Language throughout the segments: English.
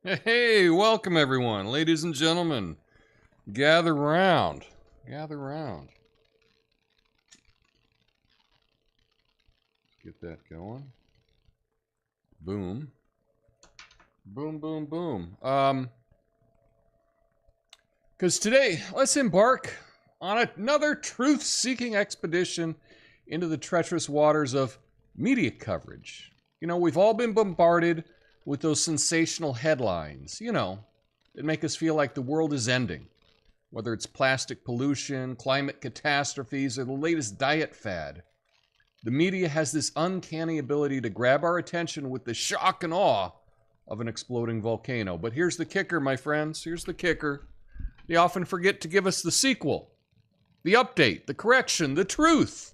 Hey, welcome everyone, ladies and gentlemen. Gather round. Gather round. Get that going. Boom. Boom, boom, boom. Because today, let's embark on another truth-seeking expedition into the treacherous waters of media coverage. You know, we've all been bombarded with those sensational headlines, you know, that make us feel like the world is ending. Whether it's plastic pollution, climate catastrophes, or the latest diet fad. The media has this uncanny ability to grab our attention with the shock and awe of an exploding volcano. But here's the kicker, my friends. Here's the kicker. They often forget to give us the sequel, the update, the correction, the truth.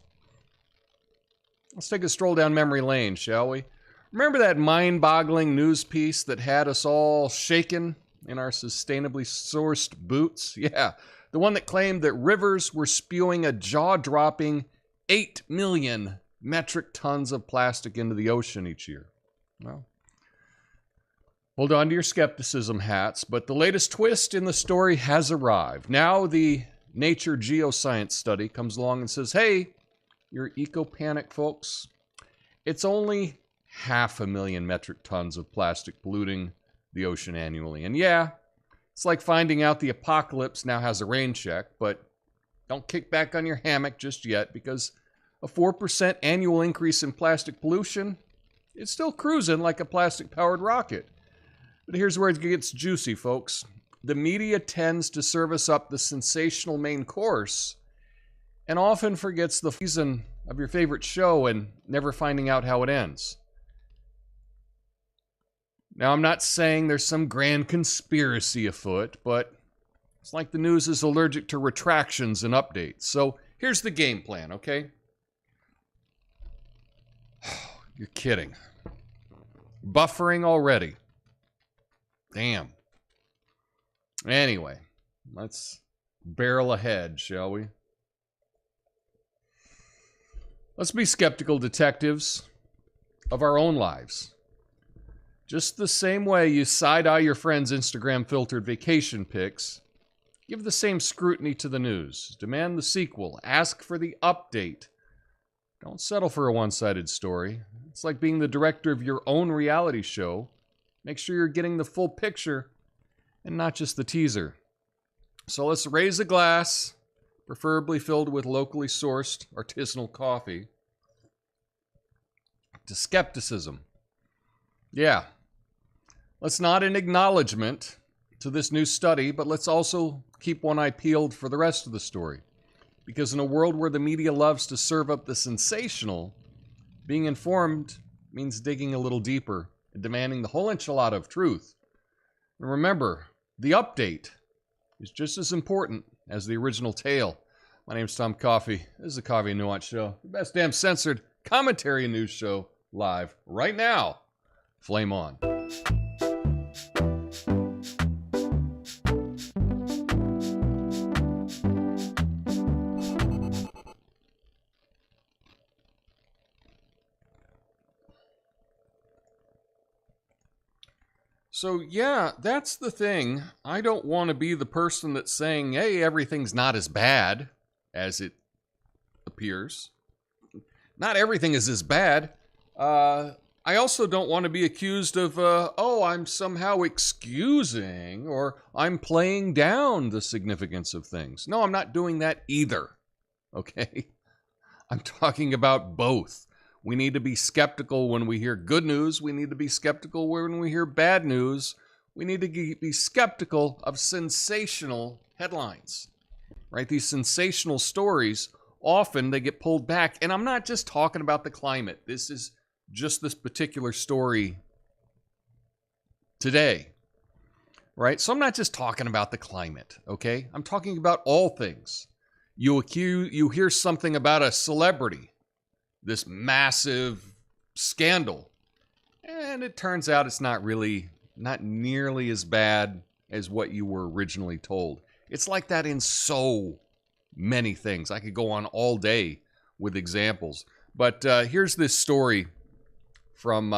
Let's take a stroll down memory lane, shall we? Remember that mind-boggling news piece that had us all shaken in our sustainably sourced boots? Yeah, the one that claimed that rivers were spewing a jaw-dropping 8 million metric tons of plastic into the ocean each year. Well, hold on to your skepticism hats, but the latest twist in the story has arrived. Now the Nature Geoscience study comes along and says, hey, you're eco-panic folks. It's only 500,000 metric tons of plastic polluting the ocean annually. And yeah, it's like finding out the apocalypse now has a rain check, but don't kick back on your hammock just yet, because a 4% annual increase in plastic pollution, it's still cruising like a plastic-powered rocket. But here's where it gets juicy, folks. The media tends to serve us up the sensational main course and often forgets the season of your favorite show and never finding out how it ends. Now, I'm not saying there's some grand conspiracy afoot, but it's like the news is allergic to retractions and updates. So here's the game plan, okay? You're kidding. Buffering already. Damn. Anyway, let's barrel ahead, shall we? Let's be skeptical detectives of our own lives. Just the same way you side-eye your friend's Instagram-filtered vacation pics, give the same scrutiny to the news. Demand the sequel. Ask for the update. Don't settle for a one-sided story. It's like being the director of your own reality show. Make sure you're getting the full picture and not just the teaser. So let's raise a glass, preferably filled with locally sourced artisanal coffee, to skepticism. Yeah. Let's nod an acknowledgement to this new study, but let's also keep one eye peeled for the rest of the story. Because in a world where the media loves to serve up the sensational, being informed means digging a little deeper and demanding the whole enchilada of truth. And remember, the update is just as important as the original tale. My name's Tom Coffey. This is the Coffee and Nuance Show, the best damn censored commentary and news show live right now. Flame on. So yeah, that's the thing. I don't want to be the person that's saying, hey, everything's not as bad as it appears. Not everything is as bad. I also don't want to be accused of, I'm somehow excusing or I'm playing down the significance of things. No, I'm not doing that either. Okay? I'm talking about both. We need to be skeptical when we hear good news. We need to be skeptical when we hear bad news. We need to be skeptical of sensational headlines, right? These sensational stories, often they get pulled back. And I'm not just talking about the climate. This is just this particular story today, right? So I'm not just talking about the climate, okay? I'm talking about all things. You hear something about a celebrity, this massive scandal, and it turns out it's not nearly as bad as what you were originally told. It's like that in so many things. I could go on all day with examples. But here's this story from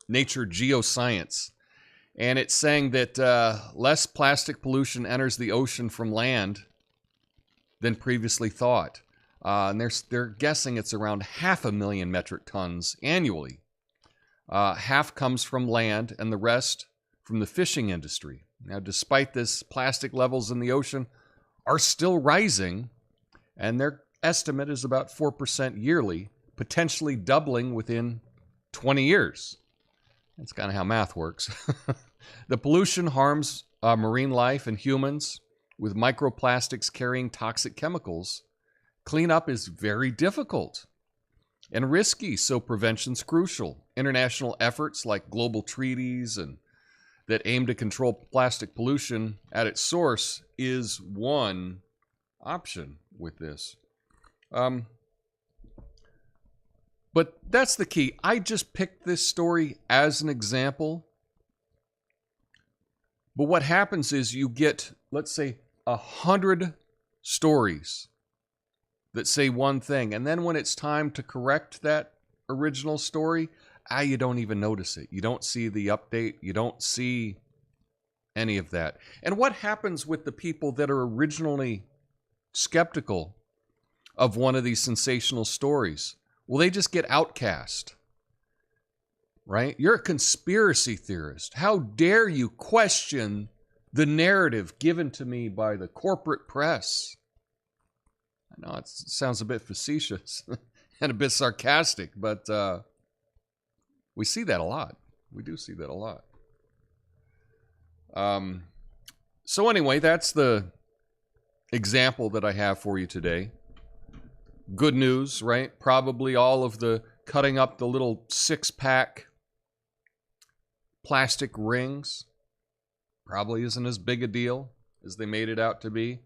Nature Geoscience. And it's saying that less plastic pollution enters the ocean from land than previously thought. And they're guessing it's around 500,000 metric tons annually. Half comes from land and the rest from the fishing industry. Now, despite this, plastic levels in the ocean are still rising, and their estimate is about 4% yearly, potentially doubling within 20 years. That's kind of how math works. The pollution harms marine life and humans, with microplastics carrying toxic chemicals. Cleanup is very difficult and risky, so prevention's crucial. International efforts like global treaties and that aim to control plastic pollution at its source is one option with this. But that's the key. I just picked this story as an example. But what happens is you get, let's say, 100 stories that say one thing. And then when it's time to correct that original story, you don't even notice it. You don't see the update. You don't see any of that. And what happens with the people that are originally skeptical of one of these sensational stories? Well, they just get outcast, right? You're a conspiracy theorist. How dare you question the narrative given to me by the corporate press? I know it sounds a bit facetious and a bit sarcastic, but we see that a lot. We do see that a lot. So anyway, that's the example that I have for you today. Good news, right? Probably all of the cutting up the little 6-pack plastic rings probably isn't as big a deal as they made it out to be.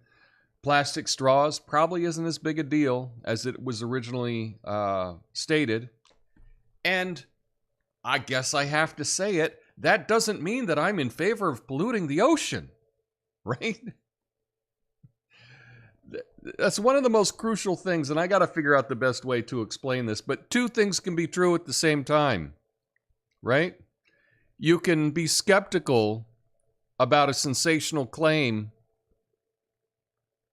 Plastic straws probably isn't as big a deal as it was originally stated. And I guess I have to say it, that doesn't mean that I'm in favor of polluting the ocean, right? That's one of the most crucial things, and I got to figure out the best way to explain this, but two things can be true at the same time, right? You can be skeptical about a sensational claim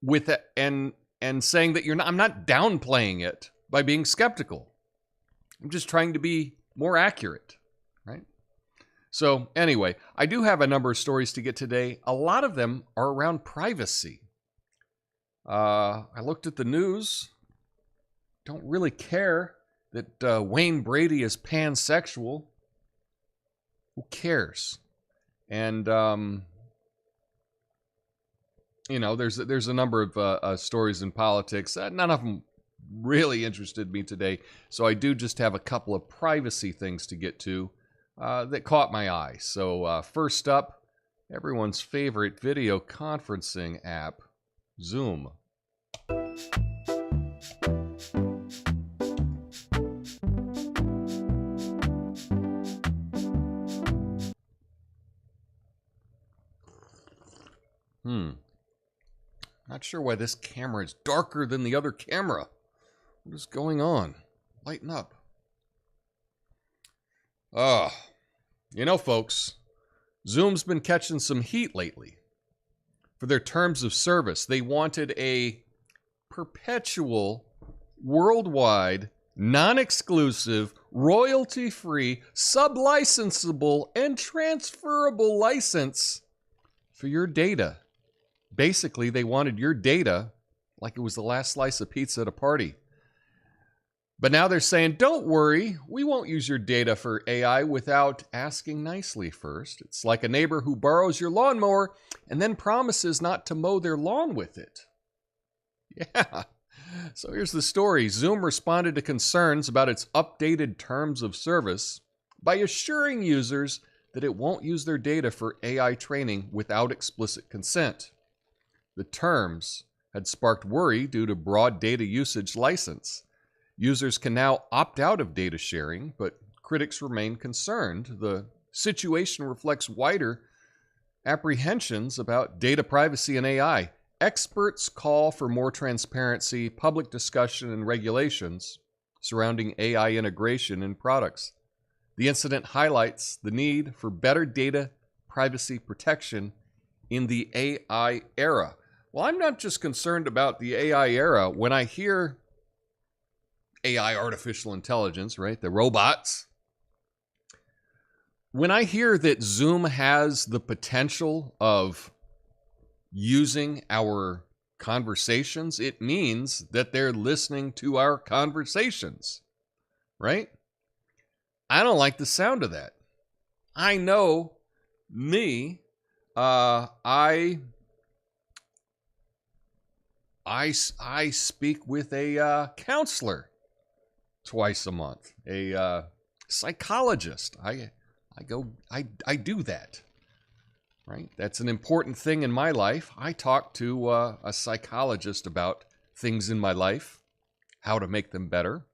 with and saying that I'm not downplaying it by being skeptical. I'm just trying to be more accurate, right? So anyway, I do have a number of stories to get today. A lot of them are around privacy. I looked at the news. Don't really care that Wayne Brady is pansexual. Who cares? And you know, there's a number of stories in politics. None of them really interested me today. So I do just have a couple of privacy things to get to that caught my eye. So first up, everyone's favorite video conferencing app, Zoom. Not sure why this camera is darker than the other camera. What is going on? Lighten up. You know, folks, Zoom's been catching some heat lately for their terms of service. They wanted a perpetual, worldwide, non-exclusive, royalty-free, sub-licensable, and transferable license for your data. Basically, they wanted your data like it was the last slice of pizza at a party. But now they're saying, don't worry, we won't use your data for AI without asking nicely first. It's like a neighbor who borrows your lawnmower and then promises not to mow their lawn with it. Yeah. So here's the story. Zoom responded to concerns about its updated terms of service by assuring users that it won't use their data for AI training without explicit consent. The terms had sparked worry due to broad data usage license. Users can now opt out of data sharing, but critics remain concerned. The situation reflects wider apprehensions about data privacy and AI. Experts call for more transparency, public discussion, and regulations surrounding AI integration in products. The incident highlights the need for better data privacy protection in the AI era. Well, I'm not just concerned about the AI era. When I hear AI, artificial intelligence, right, the robots, when I hear that Zoom has the potential of using our conversations, it means that they're listening to our conversations, right? I don't like the sound of that. I know me, I speak with a counselor twice a month, a psychologist. I do that, right? That's an important thing in my life. I talk to a psychologist about things in my life, how to make them better.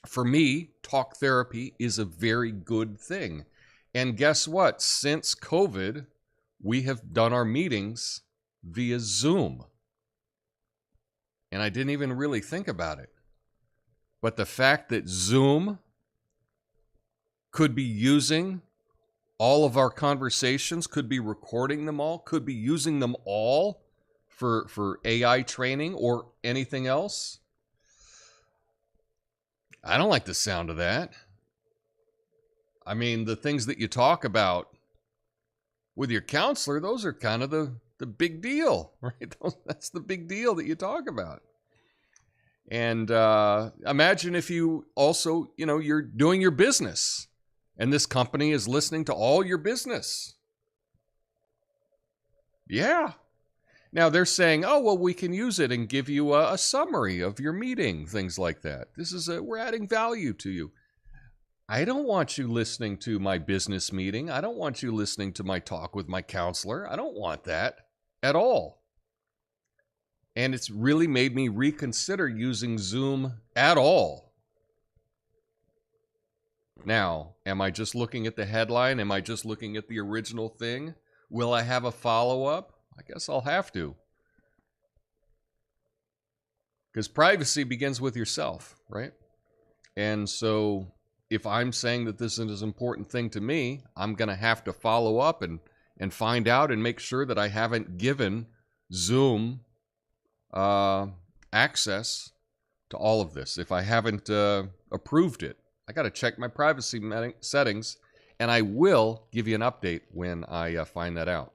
For me, talk therapy is a very good thing. And guess what? Since COVID, we have done our meetings via Zoom. And I didn't even really think about it. But the fact that Zoom could be using all of our conversations, could be recording them all, could be using them all for AI training or anything else, I don't like the sound of that. I mean, the things that you talk about with your counselor, those are kind of the big deal, right? That's the big deal that you talk about. And imagine if you also, you're doing your business and this company is listening to all your business. Yeah. Now they're saying, oh, well, we can use it and give you a summary of your meeting, things like that. We're adding value to you. I don't want you listening to my business meeting. I don't want you listening to my talk with my counselor. I don't want that at all. And it's really made me reconsider using Zoom at all. Now, am I just looking at the headline? Am I just looking at the original thing? Will I have a follow-up? I guess I'll have to. Because privacy begins with yourself, right? And so if I'm saying that this is an important thing to me, I'm going to have to follow up and find out and make sure that I haven't given Zoom access to all of this. If I haven't approved it, I got to check my privacy settings, and I will give you an update when I find that out.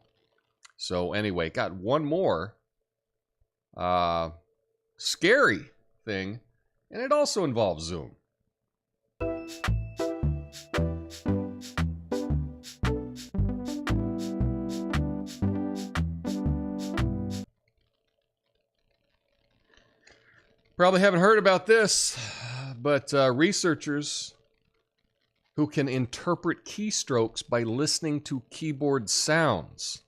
So anyway, got one more scary thing, and it also involves Zoom. Probably haven't heard about this, but researchers who can interpret keystrokes by listening to keyboard sounds.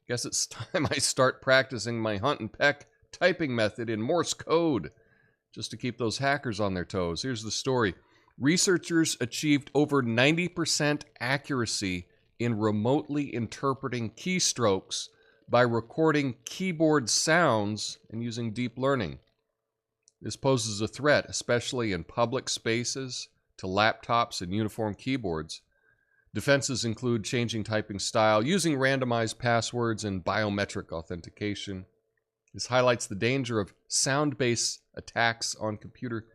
Guess it's time I start practicing my hunt and peck typing method in Morse code just to keep those hackers on their toes. Here's the story. Researchers achieved over 90% accuracy in remotely interpreting keystrokes by recording keyboard sounds and using deep learning. This poses a threat, especially in public spaces, to laptops and uniform keyboards. Defenses include changing typing style, using randomized passwords, and biometric authentication. This highlights the danger of sound-based attacks on computer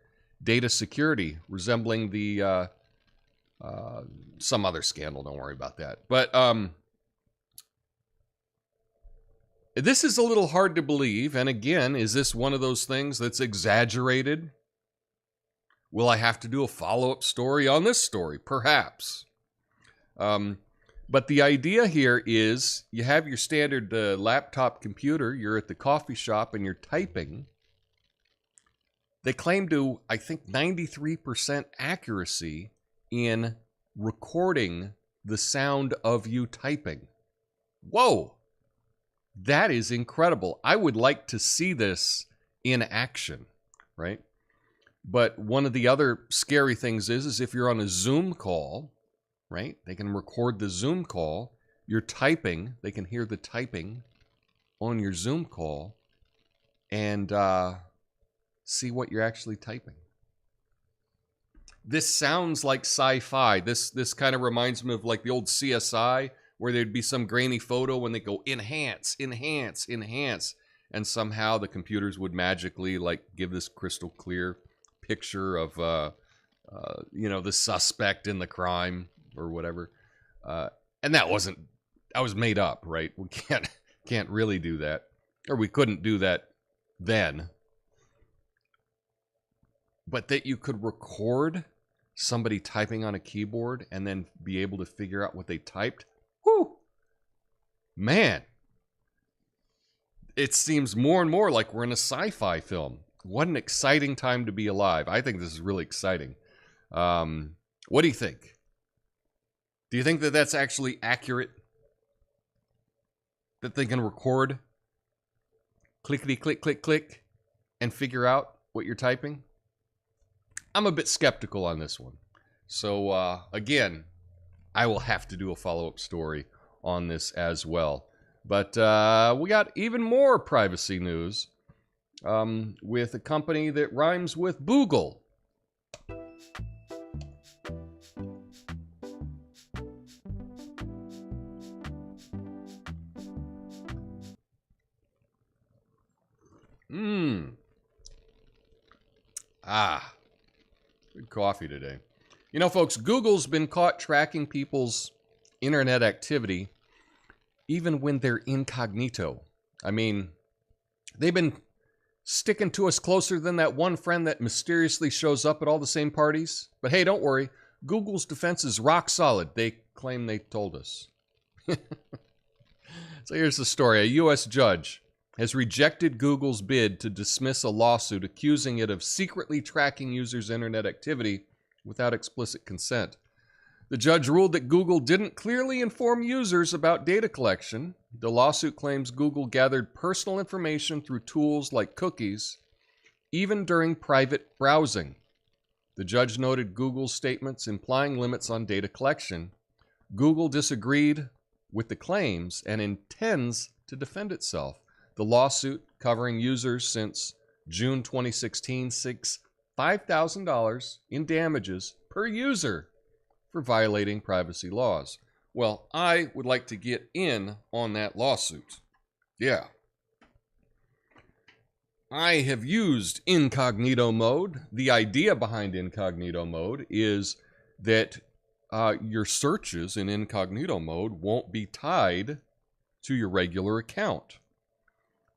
data security, resembling the some other scandal. Don't worry about that. But this is a little hard to believe. And again, is this one of those things that's exaggerated? Will I have to do a follow-up story on this story? Perhaps. But the idea here is you have your standard laptop computer, you're at the coffee shop and you're typing. They claim to, I think, 93% accuracy in recording the sound of you typing. Whoa! That is incredible. I would like to see this in action, right? But one of the other scary things is if you're on a Zoom call, right? They can record the Zoom call. you're typing. They can hear the typing on your Zoom call and see what you're actually typing. This sounds like sci-fi. This kind of reminds me of like the old CSI, where there'd be some grainy photo when they go enhance, enhance, enhance, and somehow the computers would magically like give this crystal clear picture of the suspect in the crime or whatever. And that was made up, right? We can't really do that, or we couldn't do that then. But that you could record somebody typing on a keyboard and then be able to figure out what they typed. Whew! Man, it seems more and more like we're in a sci-fi film. What an exciting time to be alive. I think this is really exciting. What do you think? Do you think that that's actually accurate? That they can record clickety click, click, click and figure out what you're typing? I'm a bit skeptical on this one. So, again, I will have to do a follow-up story on this as well. But we got even more privacy news with a company that rhymes with Boogle. Good coffee today. You know, folks, Google's been caught tracking people's internet activity even when they're incognito. I mean, they've been sticking to us closer than that one friend that mysteriously shows up at all the same parties. But hey, don't worry. Google's defense is rock solid. They claim they told us. So here's the story. A U.S. judge has rejected Google's bid to dismiss a lawsuit accusing it of secretly tracking users' internet activity without explicit consent. The judge ruled that Google didn't clearly inform users about data collection. The lawsuit claims Google gathered personal information through tools like cookies, even during private browsing. The judge noted Google's statements implying limits on data collection. Google disagreed with the claims and intends to defend itself. The lawsuit, covering users since June 2016, seeks $5,000 in damages per user for violating privacy laws. Well, I would like to get in on that lawsuit. Yeah. I have used incognito mode. The idea behind incognito mode is that your searches in incognito mode won't be tied to your regular account.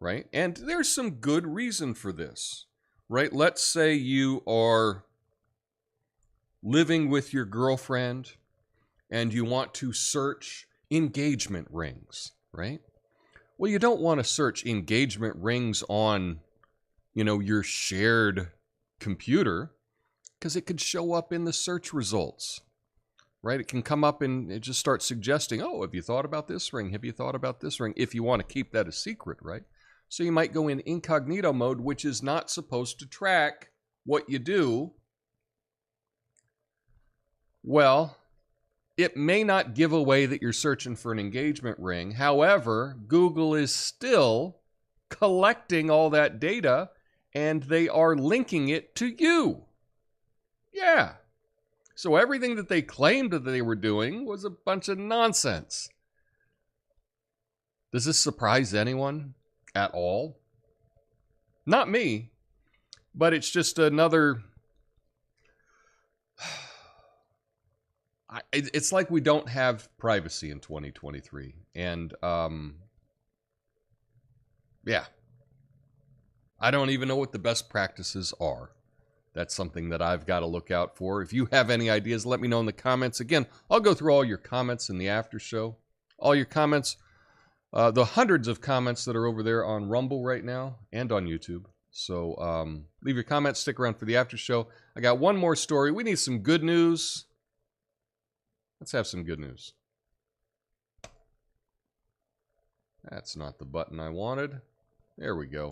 Right? And there's some good reason for this, right? Let's say you are living with your girlfriend and you want to search engagement rings, right? Well, you don't want to search engagement rings on, your shared computer, because it could show up in the search results, right? It can come up and it just starts suggesting, oh, have you thought about this ring? Have you thought about this ring? If you want to keep that a secret, right? So you might go in incognito mode, which is not supposed to track what you do. Well, it may not give away that you're searching for an engagement ring. However, Google is still collecting all that data and they are linking it to you. Yeah. So everything that they claimed that they were doing was a bunch of nonsense. Does this surprise anyone at all? Not me, but it's just another... It's like we don't have privacy in 2023. And, yeah. I don't even know what the best practices are. That's something that I've got to look out for. If you have any ideas, let me know in the comments. Again, I'll go through all your comments in the after show. All your comments, the hundreds of comments that are over there on Rumble right now and on YouTube. So leave your comments, stick around for the after show. I got one more story. We need some good news. Let's have some good news. That's not the button I wanted. There we go.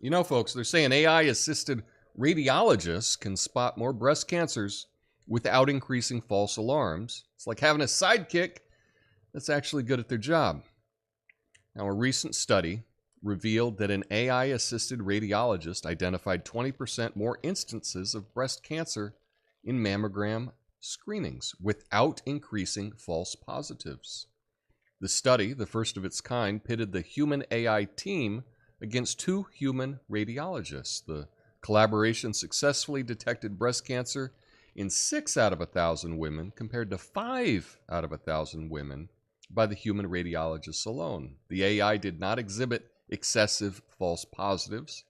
You know, folks, they're saying AI-assisted radiologists can spot more breast cancers without increasing false alarms. It's like having a sidekick that's actually good at their job. Now, a recent study revealed that an AI-assisted radiologist identified 20% more instances of breast cancer in mammogram screenings without increasing false positives. The study, the first of its kind, pitted the human AI team against 2 human radiologists. The collaboration successfully detected breast cancer in 6 out of 1,000 women compared to 5 out of 1,000 women by the human radiologists alone. The AI did not exhibit excessive false positives.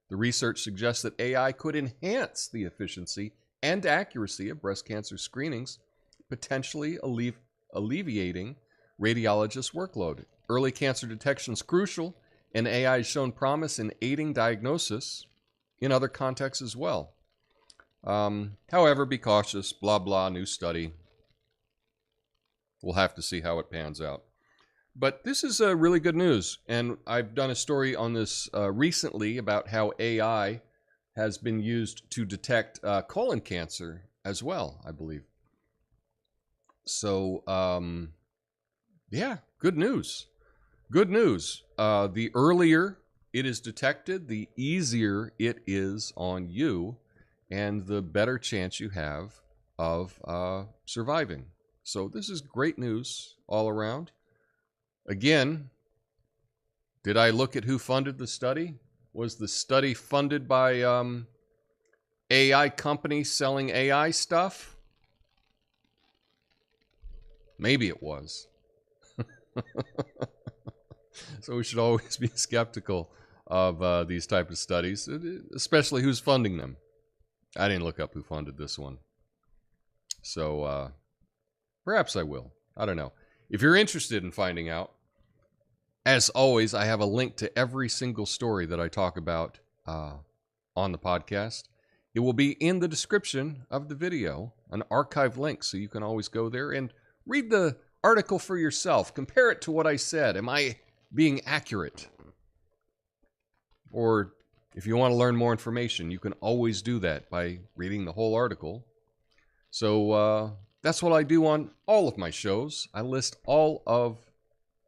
The research suggests that AI could enhance the efficiency and accuracy of breast cancer screenings, potentially alleviating radiologists' workload. Early cancer detection is crucial, and AI has shown promise in aiding diagnosis in other contexts as well. However, be cautious, blah, blah, new study. We'll have to see how it pans out. But this is really good news, and I've done a story on this recently about how AI has been used to detect colon cancer as well, I believe. So, yeah, good news. Good news. The earlier it is detected, the easier it is on you, and the better chance you have of surviving. So this is great news all around. Again, did I look at who funded the study? Was the study funded by AI companies selling AI stuff? Maybe it was. So we should always be skeptical of these type of studies, especially who's funding them. I didn't look up who funded this one. So perhaps I will. I don't know. If you're interested in finding out, as always, I have a link to every single story that I talk about on the podcast. It will be in the description of the video, an archive link, so you can always go there and read the article for yourself. Compare it to what I said. Am I being accurate? Or if you want to learn more information, you can always do that by reading the whole article. So that's what I do on all of my shows. I list all of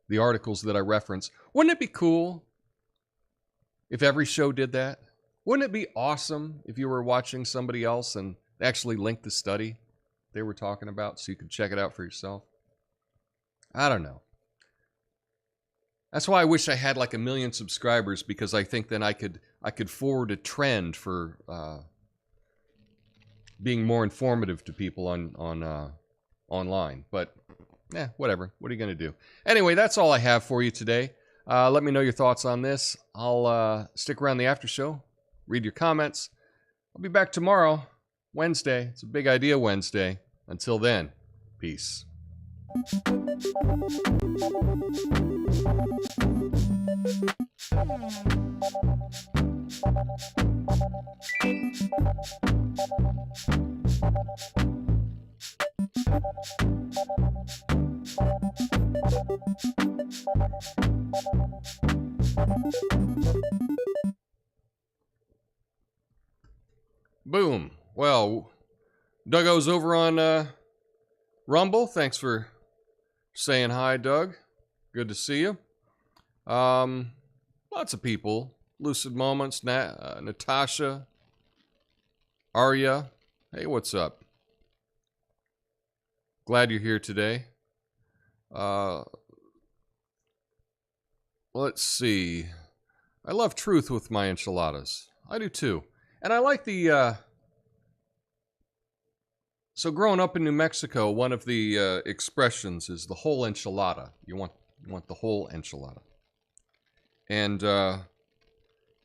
the articles that I reference. Wouldn't it be cool if every show did that? Wouldn't it be awesome if you were watching somebody else and actually linked the study they were talking about so you could check it out for yourself? I don't know. That's why I wish I had like 1 million subscribers, because I think then I could forward a trend for being more informative to people on online. But whatever. What are you going to do? Anyway, that's all I have for you today. Let me know your thoughts on this. I'll stick around the after show, read your comments. I'll be back tomorrow, Wednesday. It's a Big Idea Wednesday. Until then, peace. Boom. Well, Douggo's over on Rumble. Thanks for saying hi, Doug. Good to see you. Lots of people. Lucid Moments, Natasha, Arya. Hey, what's up? Glad you're here today. Let's see. I love truth with my enchiladas. I do too. And I like the... So growing up in New Mexico, one of the expressions is the whole enchilada. You want the whole enchilada. And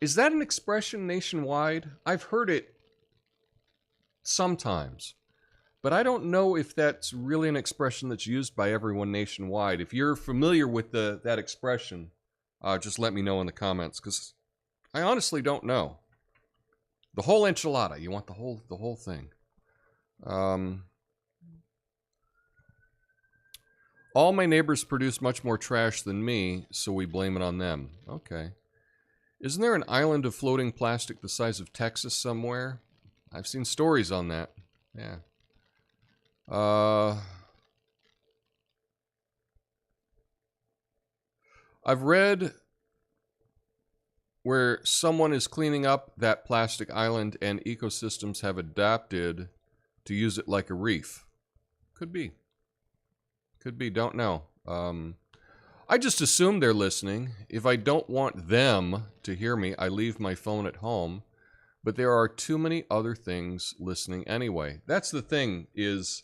is that an expression nationwide? I've heard it sometimes, but I don't know if that's really an expression that's used by everyone nationwide. If you're familiar with that expression, just let me know in the comments, because I honestly don't know. The whole enchilada. You want the whole thing. All my neighbors produce much more trash than me, so we blame it on them. Okay. Isn't there an island of floating plastic the size of Texas somewhere? I've seen stories on that. Yeah. I've read where someone is cleaning up that plastic island and ecosystems have adapted to use it like a reef. Could be. Could be, don't know. I just assume they're listening. If I don't want them to hear me, I leave my phone at home. But there are too many other things listening anyway. That's the thing is,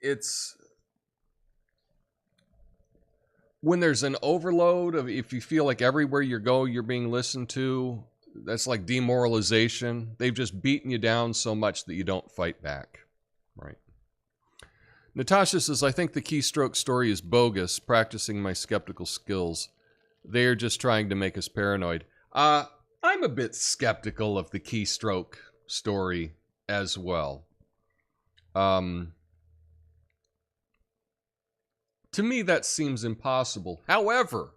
it's when there's an overload of, if you feel like everywhere you go, you're being listened to, that's like demoralization. They've just beaten you down so much that you don't fight back, right? Natasha says, I think the Keystroke story is bogus, practicing my skeptical skills. They're just trying to make us paranoid. I'm a bit skeptical of the Keystroke story as well. To me, that seems impossible. However,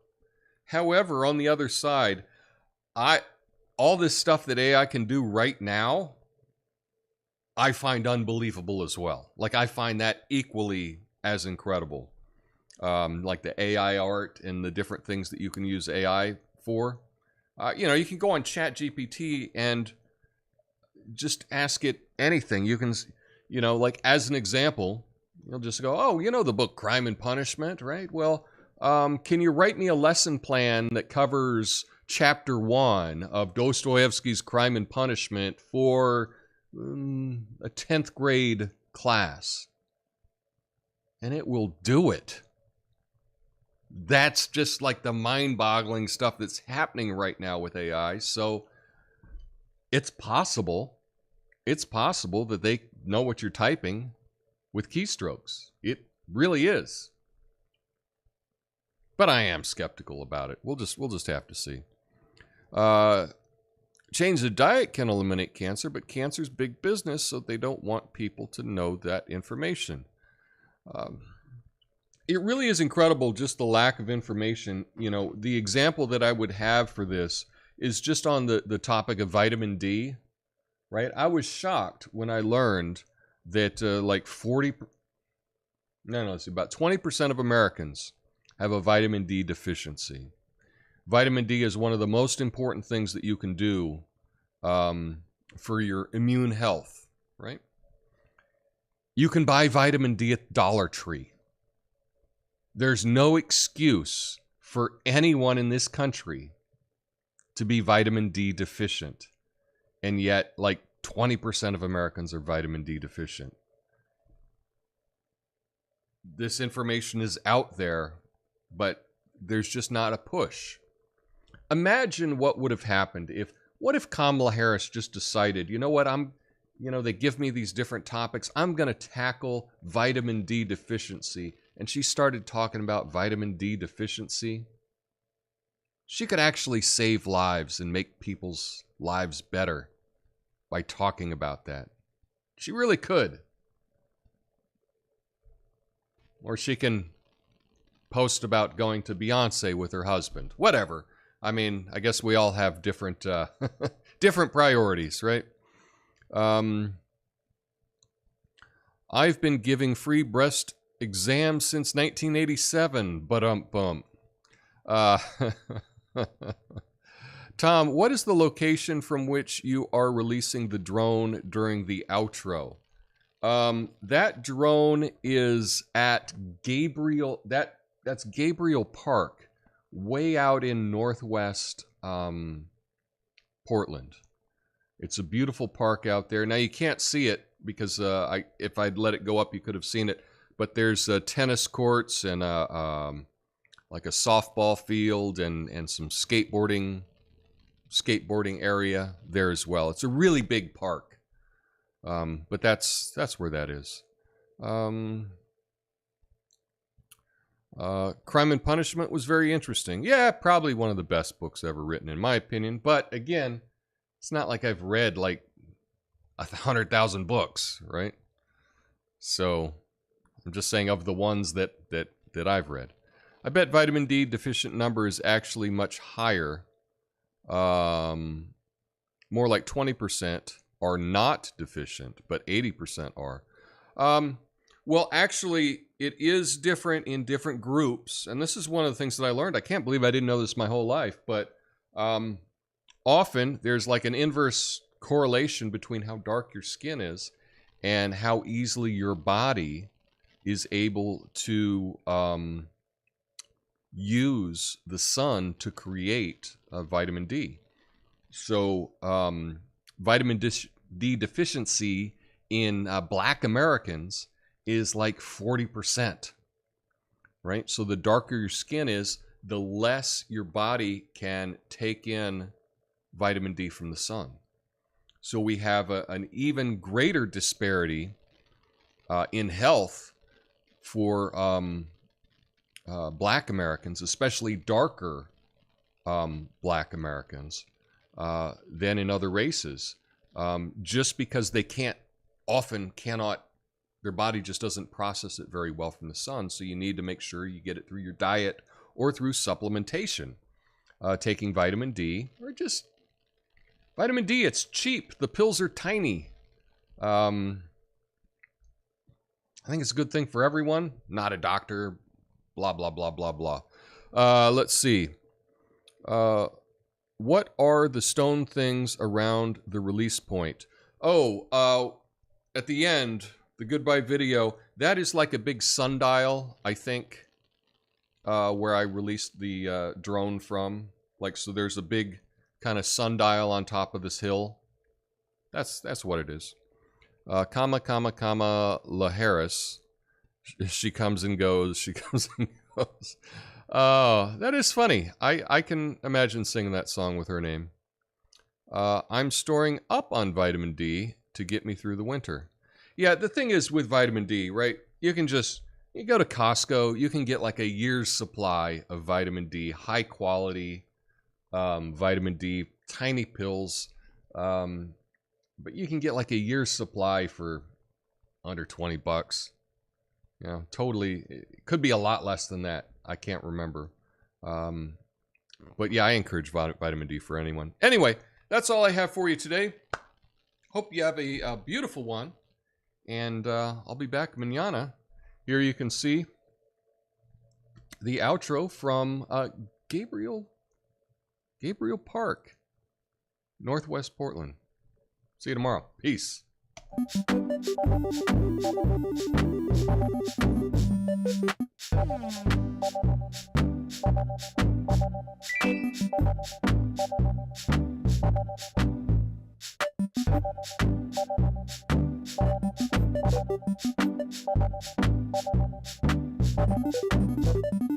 on the other side, all this stuff that AI can do right now, I find unbelievable as well. Like, I find that equally as incredible. Like the AI art and the different things that you can use AI for. You can go on ChatGPT and just ask it anything. You can, like as an example, you'll just go, oh, the book Crime and Punishment, right? Well, can you write me a lesson plan that covers chapter 1 of Dostoevsky's Crime and Punishment for a 10th grade class? And it will do it. That's just like the mind-boggling stuff that's happening right now with AI. So it's possible. It's possible that they know what you're typing with keystrokes. It really is. But I am skeptical about it. We'll just have to see. Change the diet can eliminate cancer, but cancer's big business, so they don't want people to know that information. It really is incredible, just the lack of information. The example that I would have for this is just on the topic of vitamin D, right? I was shocked when I learned that about 20% of Americans have a vitamin D deficiency. Vitamin D is one of the most important things that you can do for your immune health, right? You can buy vitamin D at Dollar Tree. There's no excuse for anyone in this country to be vitamin D deficient. And yet, like 20% of Americans are vitamin D deficient. This information is out there, but there's just not a push. Imagine what would have happened what if Kamala Harris just decided, you know what, they give me these different topics, I'm going to tackle vitamin D deficiency. And she started talking about vitamin D deficiency. She could actually save lives and make people's lives better by talking about that. She really could. Or she can post about going to Beyonce with her husband. Whatever. I mean, I guess we all have different different priorities, right? I've been giving free breast exams since 1987. Tom, what is the location from which you are releasing the drone during the outro? That drone is at Gabriel. That's Gabriel Park, way out in northwest Portland. It's a beautiful park out there. Now you can't see it because if I'd let it go up, you could have seen it. But there's tennis courts and like a softball field and some skateboarding area there as well. It's a really big park. But that's where that is. Crime and Punishment was very interesting. Yeah, probably one of the best books ever written, in my opinion. But again, it's not like I've read like 100,000 books, right? So I'm just saying of the ones that I've read. I bet vitamin D deficient number is actually much higher. More like 20% are not deficient, but 80% are. Well, actually, it is different in different groups. And this is one of the things that I learned. I can't believe I didn't know this my whole life. But often there's like an inverse correlation between how dark your skin is and how easily your body is able to use the sun to create vitamin D. So vitamin D deficiency in Black Americans is like 40%, right? So the darker your skin is, the less your body can take in vitamin D from the sun. So we have an even greater disparity in health for Black Americans, especially darker Black Americans, than in other races, just because they cannot, their body just doesn't process it very well from the sun. So you need to make sure you get it through your diet or through supplementation, taking vitamin D, or just vitamin D. It's cheap. The pills are tiny. I think it's a good thing for everyone. Not a doctor. Blah, blah, blah, blah, blah. Let's see. What are the stone things around the release point? Oh, at the end, the goodbye video, that is like a big sundial, I think, where I released the drone from. Like, so there's a big kind of sundial on top of this hill. That's what it is. La Harris. She comes and goes. She comes and goes. Oh, that is funny. I can imagine singing that song with her name. I'm storing up on vitamin D to get me through the winter. Yeah, the thing is with vitamin D, right? You go to Costco, you can get like a year's supply of vitamin D, high quality vitamin D, tiny pills. But you can get like a year's supply for under $20. Yeah, totally. It could be a lot less than that. I can't remember. But yeah, I encourage vitamin D for anyone. Anyway, that's all I have for you today. Hope you have a beautiful one. And I'll be back mañana. Here you can see the outro from Gabriel Park, Northwest Portland. See you tomorrow. Peace.